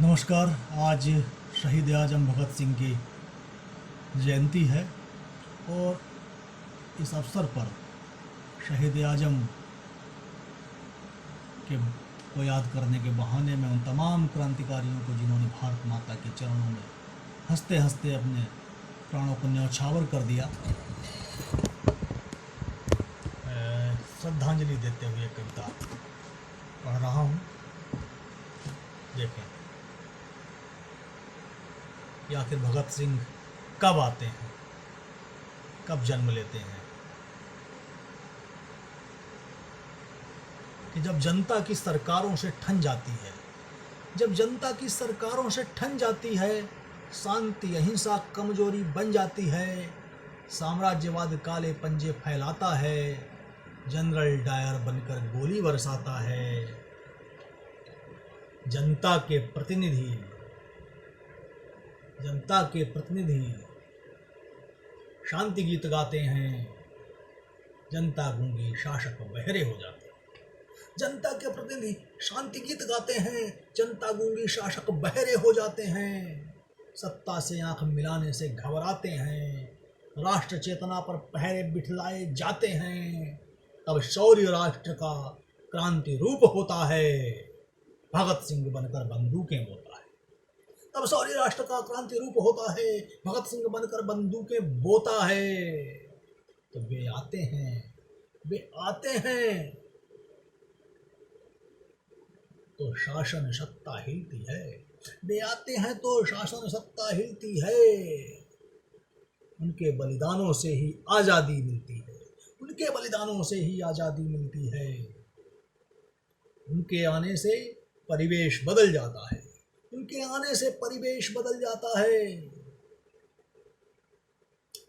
नमस्कार। आज शहीद आजम भगत सिंह की जयंती है और इस अवसर पर शहीद आजम के को याद करने के बहाने में उन तमाम क्रांतिकारियों को जिन्होंने भारत माता के चरणों में हंसते हंसते अपने प्राणों को न्यौछावर कर दिया, श्रद्धांजलि देते हुए कविता पढ़ रहा हूँ। देखें कि आखिर भगत सिंह कब आते हैं, कब जन्म लेते हैं। कि जब जनता की सरकारों से ठन जाती है, जब जनता की सरकारों से ठन जाती है, शांति अहिंसा कमजोरी बन जाती है, साम्राज्यवाद काले पंजे फैलाता है, जनरल डायर बनकर गोली बरसाता है। जनता के प्रतिनिधि शांति गीत गाते हैं, जनता गूंगी शासक बहरे हो जाते हैं। जनता के प्रतिनिधि शांति गीत गाते हैं, जनता गूंगी शासक बहरे हो जाते हैं। सत्ता से आंख मिलाने से घबराते हैं, राष्ट्र चेतना पर पहरे बिठलाए जाते हैं। तब शौर्य राष्ट्र का क्रांति रूप होता है, भगत सिंह बनकर बंदूकें बोता है। तब शौर्य राष्ट्र का क्रांति रूप होता है, भगत सिंह बनकर बंदूकें बोता है। तो वे आते हैं तो शासन सत्ता हिलती है। वे आते हैं तो शासन सत्ता हिलती है। उनके बलिदानों से ही आजादी मिलती है, उनके बलिदानों से ही आजादी मिलती है। उनके आने से परिवेश बदल जाता है, उनके आने से परिवेश बदल जाता है।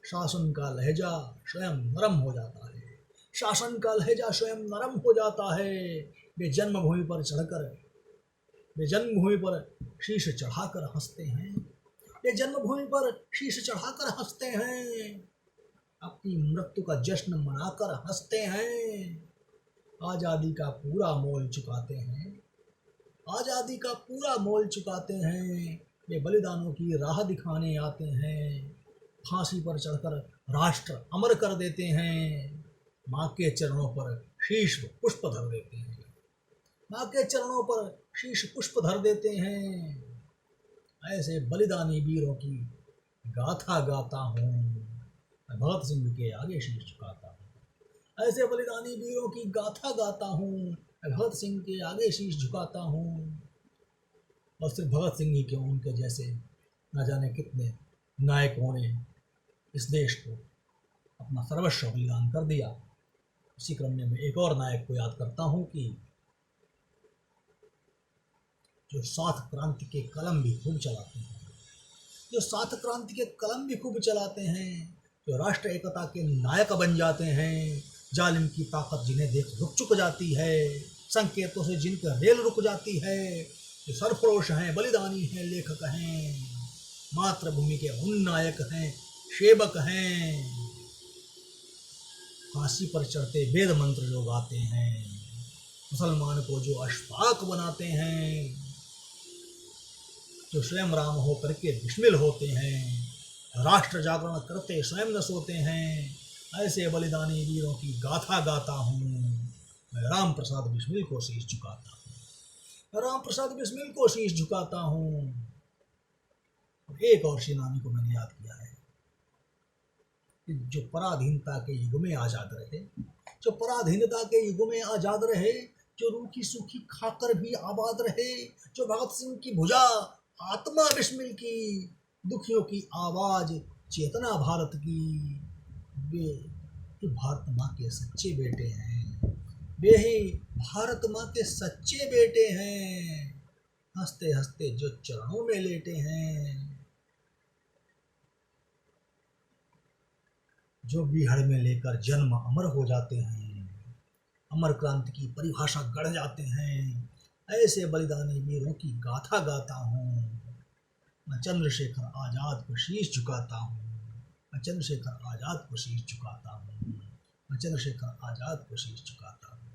शासन का लहजा स्वयं नरम हो जाता है, शासन का लहजा स्वयं नरम हो जाता है। वे जन्मभूमि पर शीश चढ़ाकर हंसते हैं, वे जन्मभूमि पर शीश चढ़ाकर हंसते हैं। अपनी मृत्यु का जश्न मनाकर हंसते हैं। आजादी का पूरा मोल चुकाते हैं, आजादी का पूरा मोल चुकाते हैं। वे बलिदानों की राह दिखाने आते हैं, फांसी पर चढ़कर राष्ट्र अमर कर देते हैं। माँ के चरणों पर शीश पुष्प धर देते हैं, माँ के चरणों पर शीश पुष्प धर देते हैं। ऐसे बलिदानी वीरों की गाथा गाता हूँ, मैं भगत सिंह के आगे शीश झुकाता हूँ। ऐसे बलिदानी वीरों की गाथा गाता हूँ, मैं भगत सिंह के आगे शीश झुकाता हूँ। और सिर्फ भगत सिंह ही क्यों, उनके जैसे न जाने कितने नायकों ने इस देश को अपना सर्वस्व बलिदान कर दिया। इसी क्रम में मैं एक और नायक को याद करता हूँ कि जो सात क्रांति के कलम भी खूब चलाते हैं, जो सात क्रांति के कलम भी खूब चलाते हैं, जो राष्ट्र एकता के नायक बन जाते हैं। जालिम की ताकत जिन्हें देख रुक चुक जाती है, संकेतों से जिनका रेल रुक जाती है। जो सरफरोश हैं, बलिदानी हैं, लेखक हैं, मातृभूमि के उन नायक हैं, सेवक हैं। फांसी पर चढ़ते वेद मंत्र जो गाते हैं, मुसलमान को जो अशफाक बनाते हैं, जो स्वयं राम हो करके बिस्मिल होते हैं, राष्ट्र जागरण करते स्वयं न सोते हैं। ऐसे बलिदानी वीरों की गाथा गाता हूँ, मैं राम प्रसाद बिस्मिल को शीश झुकाता हूँ, राम प्रसाद बिस्मिल को शीश झुकाता हूँ। एक और सेनानी को मैंने याद किया है कि जो पराधीनता के युग में आजाद रहे, जो पराधीनता के युग में आजाद रहे, जो रूखी सूखी खाकर भी आबाद रहे, जो भगत सिंह की भुजा आत्मा बिस्मिल की, दुखियों की आवाज चेतना भारत की। वे भारत माँ के सच्चे बेटे हैं, वे ही भारत माँ के सच्चे बेटे हैं। हंसते हंसते जो चरणों में लेटे हैं, जो बीहड़ में लेकर जन्म अमर हो जाते हैं, अमर क्रांति की परिभाषा गढ़ जाते हैं। ऐसे बलिदानी वीरों की गाथा गाता हूँ, मैं चंद्रशेखर आजाद को शीश झुकाता हूँ, मैं चंद्रशेखर आजाद को शीश झुकाता हूँ, मैं चंद्रशेखर आजाद को शीश झुकाता हूँ।